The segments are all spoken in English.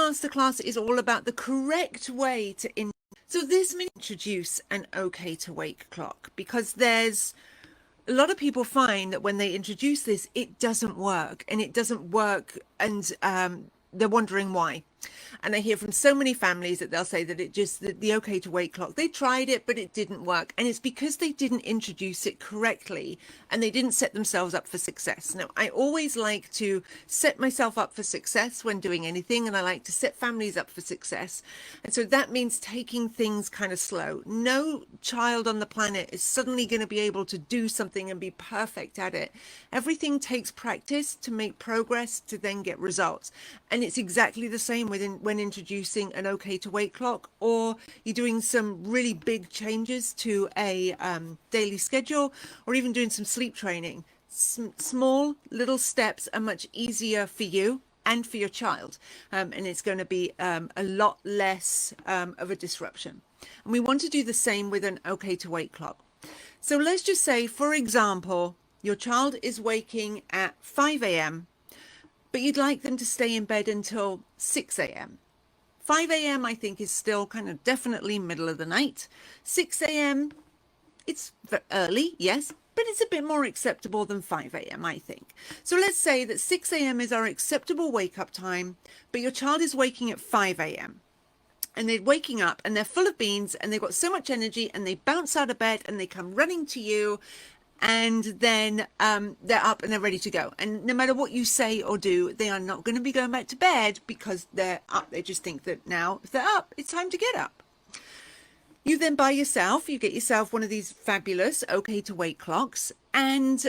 masterclass is all about the correct way to so this may introduce an okay to wake clock, because there's a lot of people find that when they introduce this, it doesn't work, and and they're wondering why. And I hear from so many families that they'll say that the okay to wake clock, they tried it, but it didn't work. And it's because they didn't introduce it correctly, and they didn't set themselves up for success. Now, I always like to set myself up for success when doing anything, and I like to set families up for success. And so that means taking things kind of slow. No child on the planet is suddenly going to be able to do something and be perfect at it. Everything takes practice to make progress, to then get results. And it's exactly the same when introducing an okay to wake clock, or you're doing some really big changes to a daily schedule, or even doing some sleep training. Small little steps are much easier for you and for your child, and it's going to be a lot less of a disruption. And we want to do the same with an okay to wake clock. So let's just say, for example, your child is waking at 5 a.m. but you'd like them to stay in bed until 6 a.m. 5 a.m. I think is still kind of definitely middle of the night. 6 a.m. it's early, yes, but it's a bit more acceptable than 5 a.m. I think. So let's say that 6 a.m. is our acceptable wake up time, but your child is waking at 5 a.m. and they're waking up and they're full of beans and they've got so much energy, and they bounce out of bed and they come running to you, and then they're up and they're ready to go. And no matter what you say or do, they are not going to be going back to bed because they're up. They just think that now, if they're up, it's time to get up. You then you get yourself one of these fabulous okay to wake clocks, and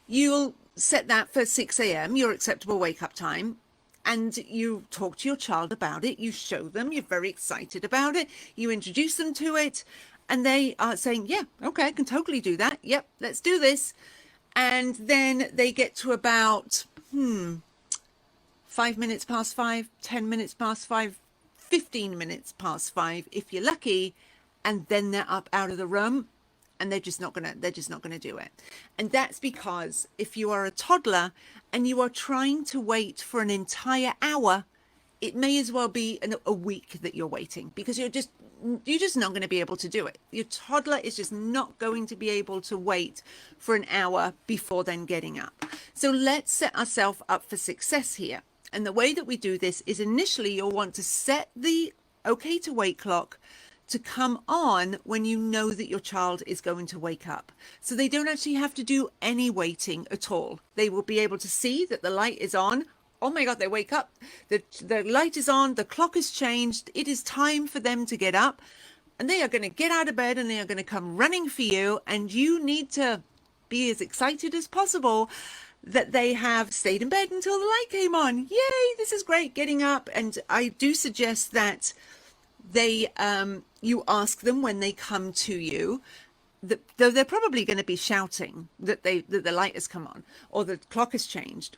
you'll set that for 6 a.m., your acceptable wake up time. And you talk to your child about it. You show them, you're very excited about it. You introduce them to it. And they are saying, yeah, okay, I can totally do that. Yep, let's do this. And then they get to about 5 minutes past 5, 10 minutes past 5, 15 minutes past 5, if you're lucky. And then they're up out of the room, and they're just not gonna do it. And that's because if you are a toddler and you are trying to wait for an entire hour, it may as well be a week that you're waiting, because you're just not going to be able to do it. Your toddler is just not going to be able to wait for an hour before then getting up. So let's set ourselves up for success here. And the way that we do this is, initially you'll want to set the okay to wake clock to come on when you know that your child is going to wake up. So they don't actually have to do any waiting at all. They will be able to see that the light is on. Oh my God, they wake up, the light is on, the clock has changed, it is time for them to get up, and they are going to get out of bed and they are going to come running for you, and you need to be as excited as possible that they have stayed in bed until the light came on. Yay, this is great, getting up. And I do suggest that you ask them when they come to you, though they're probably going to be shouting that the light has come on or the clock has changed.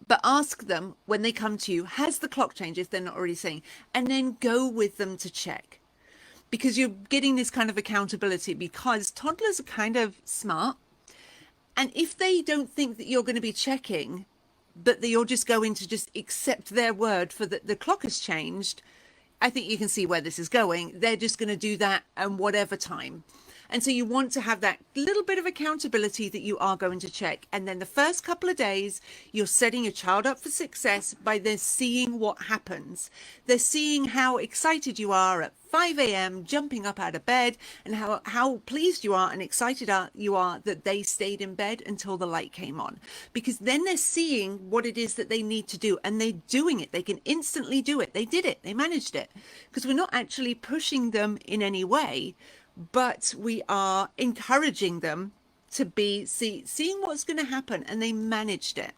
But ask them when they come to you, has the clock changed, if they're not already saying, and then go with them to check. Because you're getting this kind of accountability, because toddlers are kind of smart. And if they don't think that you're going to be checking, but that you're just going to just accept their word for the clock has changed, I think you can see where this is going. They're just going to do that at whatever time. And so you want to have that little bit of accountability that you are going to check. And then the first couple of days, you're setting your child up for success by them seeing what happens. They're seeing how excited you are at 5 a.m. jumping up out of bed, and how pleased you are and excited you are that they stayed in bed until the light came on. Because then they're seeing what it is that they need to do, and they're doing it. They can instantly do it. They did it. They managed it. Because we're not actually pushing them in any way, but we are encouraging them to be seeing what's going to happen, and they managed it.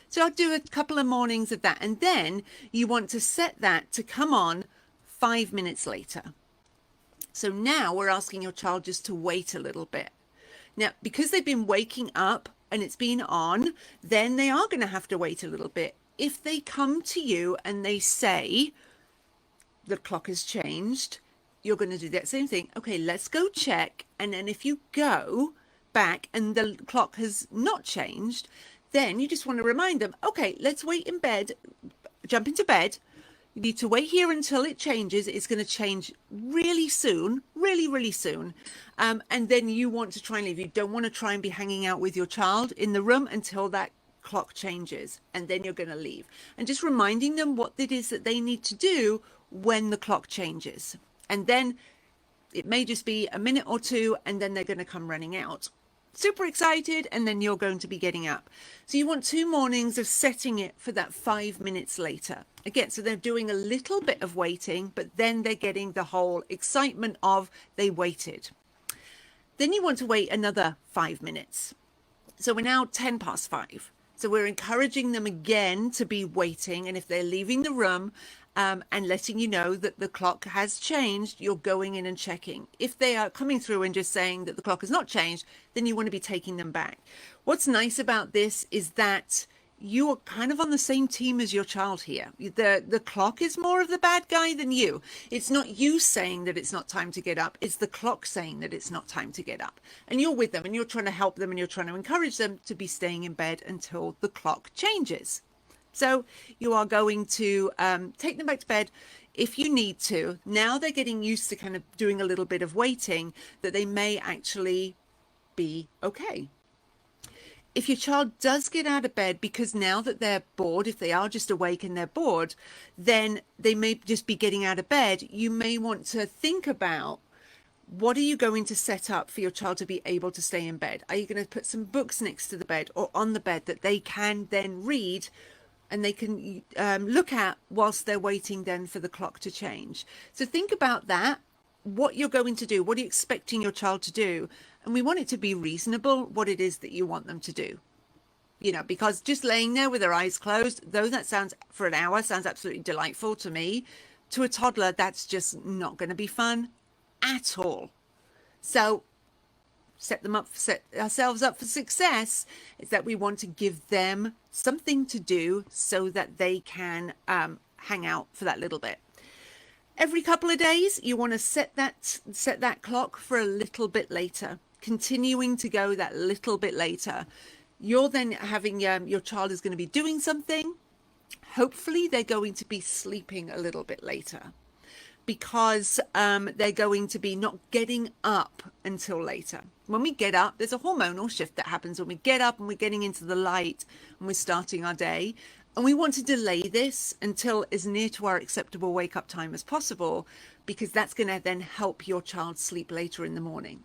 So I'll do a couple of mornings of that, and then you want to set that to come on 5 minutes later. So now we're asking your child just to wait a little bit. Now, because they've been waking up and it's been on, then they are going to have to wait a little bit. If they come to you and they say the clock has changed, you're going to do that same thing. Okay, let's go check. And then if you go back and the clock has not changed, then you just want to remind them, okay, let's wait in bed jump into bed. You need to wait here until it changes. It's going to change really soon, really, really soon. And then you want to try and leave. You don't want to try and be hanging out with your child in the room until that clock changes. And then you're going to leave. And just reminding them what it is that they need to do when the clock changes. And then it may just be a minute or two, and then they're going to come running out. Super excited, and then you're going to be getting up. So you want 2 mornings of setting it for that 5 minutes later. Again, so they're doing a little bit of waiting, but then they're getting the whole excitement of they waited. Then you want to wait another 5 minutes. So we're now 10 past 5. So we're encouraging them again to be waiting. And if they're leaving the room, and letting you know that the clock has changed, you're going in and checking. If they are coming through and just saying that the clock has not changed, then you want to be taking them back. What's nice about this is that you are kind of on the same team as your child here. The clock is more of the bad guy than you. It's not you saying that it's not time to get up. It's the clock saying that it's not time to get up. And you're with them, and you're trying to help them, and you're trying to encourage them to be staying in bed until the clock changes. So you are going to take them back to bed if you need to. Now they're getting used to kind of doing a little bit of waiting, that they may actually be okay. If your child does get out of bed because now that they're bored, if they are just awake and they're bored, then they may just be getting out of bed. You may want to think about, what are you going to set up for your child to be able to stay in bed? Are you going to put some books next to the bed or on the bed that they can then read and they can look at whilst they're waiting then for the clock to change? So think about that, what you're going to do, what are you expecting your child to do? And we want it to be reasonable, what it is that you want them to do. You know, because just laying there with their eyes closed, though that sounds for an hour, sounds absolutely delightful to me, to a toddler, that's just not going to be fun at all. So set ourselves up for success is that we want to give them something to do so that they can hang out for that little bit. Every couple of days, you want to set that clock for a little bit later, continuing to go that little bit later. You're then having your child is going to be doing something. Hopefully, they're going to be sleeping a little bit later, because they're going to be not getting up until later. When we get up, there's a hormonal shift that happens when we get up and we're getting into the light and we're starting our day. And we want to delay this until as near to our acceptable wake up time as possible, because that's going to then help your child sleep later in the morning.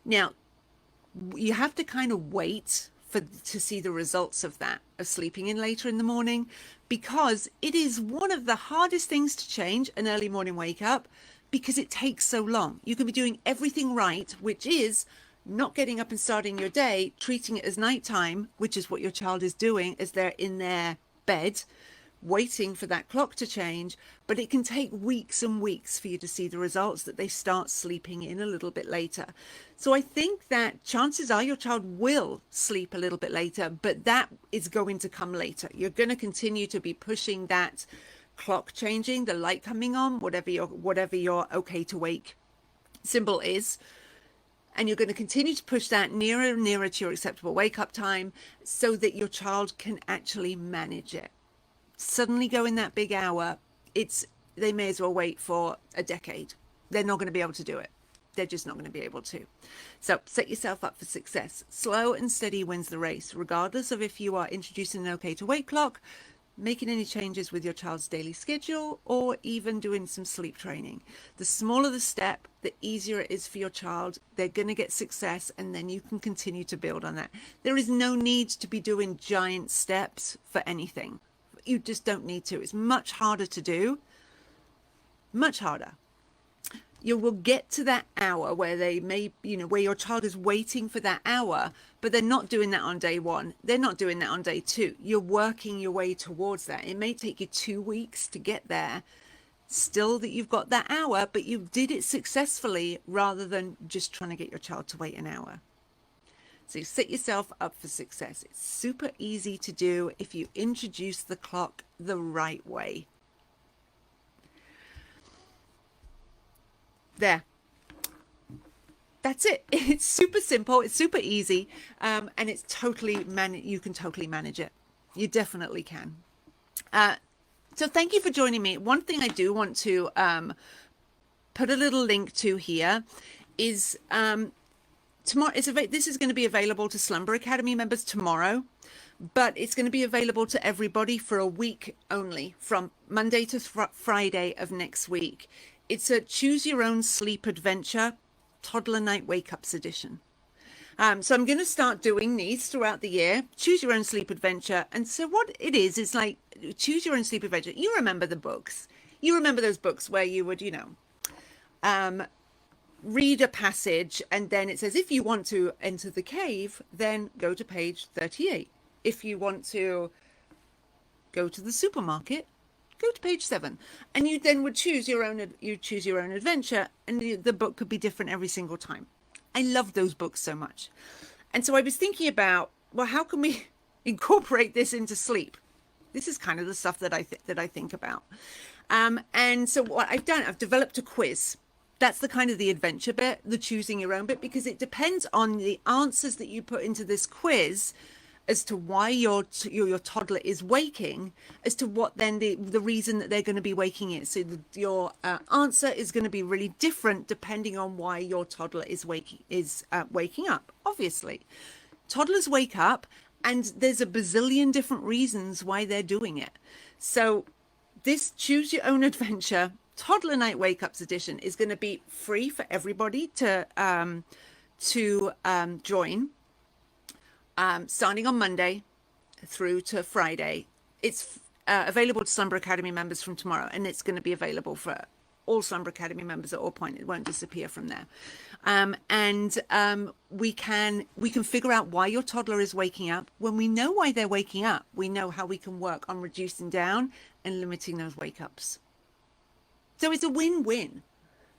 Now, you have to kind of wait to see the results of that, of sleeping in later in the morning, because it is one of the hardest things to change, an early morning wake up, because it takes so long. You can be doing everything right, which is not getting up and starting your day, treating it as nighttime, which is what your child is doing as they're in their bed, waiting for that clock to change. But it can take weeks and weeks for you to see the results, that they start sleeping in a little bit later. So I think that chances are your child will sleep a little bit later, but that is going to come later. You're going to continue to be pushing that clock changing, the light coming on, whatever your okay to wake symbol is. And you're going to continue to push that nearer and nearer to your acceptable wake up time, so that your child can actually manage it. Suddenly go in that big hour, they may as well wait for a decade. They're not going to be able to do it. They're just not going to be able to. So set yourself up for success. Slow and steady wins the race, regardless of if you are introducing an okay to wake clock, making any changes with your child's daily schedule, or even doing some sleep training. The smaller the step, the easier it is for your child. They're going to get success, and then you can continue to build on that. There is no need to be doing giant steps for anything. You just don't need to. It's much harder to do. Much harder. You will get to that hour where where your child is waiting for that hour, but they're not doing that on day one. They're not doing that on day two. You're working your way towards that. It may take you 2 weeks to get there. Still that you've got that hour, but you did it successfully rather than just trying to get your child to wait an hour. So you set yourself up for success. It's super easy to do if you introduce the clock the right way. There. That's it. It's super simple. It's super easy. And it's totally you can totally manage it. You definitely can. So thank you for joining me. One thing I do want to put a little link to here is tomorrow. This is going to be available to Slumber Academy members tomorrow, but it's going to be available to everybody for a week only, from Monday to Friday of next week. It's a Choose Your Own Sleep Adventure Toddler Night Wake Ups edition. So I'm going to start doing these throughout the year. Choose Your Own Sleep Adventure. And so what it is like Choose Your Own Sleep Adventure. You remember the books. You remember those books where you would, read a passage and then it says, if you want to enter the cave, then go to page 38. If you want to go to the supermarket, go to page 7. And you then would choose your own adventure, and the book could be different every single time. I love those books so much. And so I was thinking about, well, how can we incorporate this into sleep? This is kind of the stuff that I think about. And so what I've done, I've developed a quiz. That's the kind of the adventure bit, the choosing your own bit, because it depends on the answers that you put into this quiz as to why your toddler is waking, as to what then the reason that they're going to be waking is. So your answer is going to be really different depending on why your toddler is waking up. Obviously, toddlers wake up, and there's a bazillion different reasons why they're doing it. So this Choose Your Own Adventure Toddler Night Wake Ups edition is going to be free for everybody to join. Starting on Monday through to Friday. It's available to Slumber Academy members from tomorrow, and it's going to be available for all Slumber Academy members at all point. It won't disappear from there. We can figure out why your toddler is waking up. When we know why they're waking up, we know how we can work on reducing down and limiting those wake ups. So it's a win-win.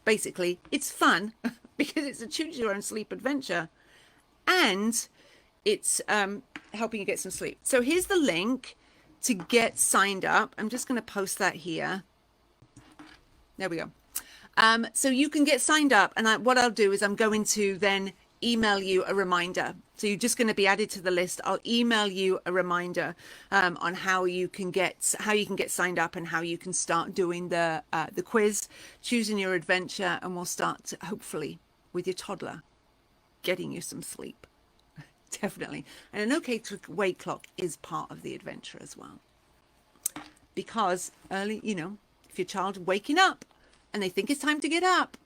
Basically, it's fun because it's a choose your own sleep adventure, and it's helping you get some sleep. So here's the link to get signed up. I'm just going to post that here. There we go. So you can get signed up, and what I'll do is I'm going to then email you a reminder. So you're just going to be added to the list. I'll email you a reminder on how you can get signed up and how you can start doing the quiz, choosing your adventure, and we'll start hopefully with your toddler getting you some sleep. Definitely. And an okay to wake clock is part of the adventure as well. Because early, if your child waking up and they think it's time to get up,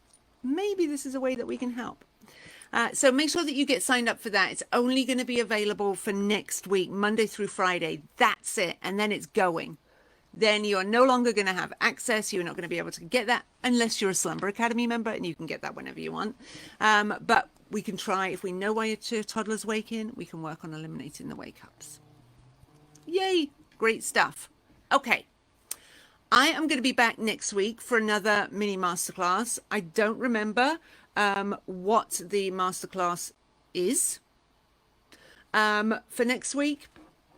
maybe this is a way that we can help. So make sure that you get signed up for that. It's only going to be available for next week, Monday through Friday. That's it. And then it's going. Then you are no longer going to have access. You're not going to be able to get that unless you're a Slumber Academy member, and you can get that whenever you want. But we can try, if we know why your toddler's waking, we can work on eliminating the wake ups. Yay. Great stuff. Okay. I am going to be back next week for another mini masterclass. I don't remember what the masterclass is for next week,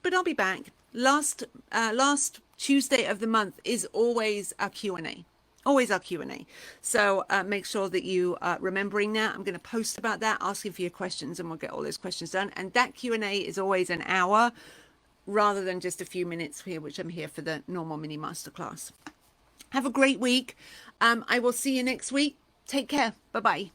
but I'll be back. Last Tuesday of the month is always our Q&A. Always our Q&A. So make sure that you are remembering that. I'm going to post about that, asking for your questions, and we'll get all those questions done. And that Q&A is always an hour rather than just a few minutes here, which I'm here for the normal mini masterclass. Have a great week. I will see you next week. Take care. Bye-bye.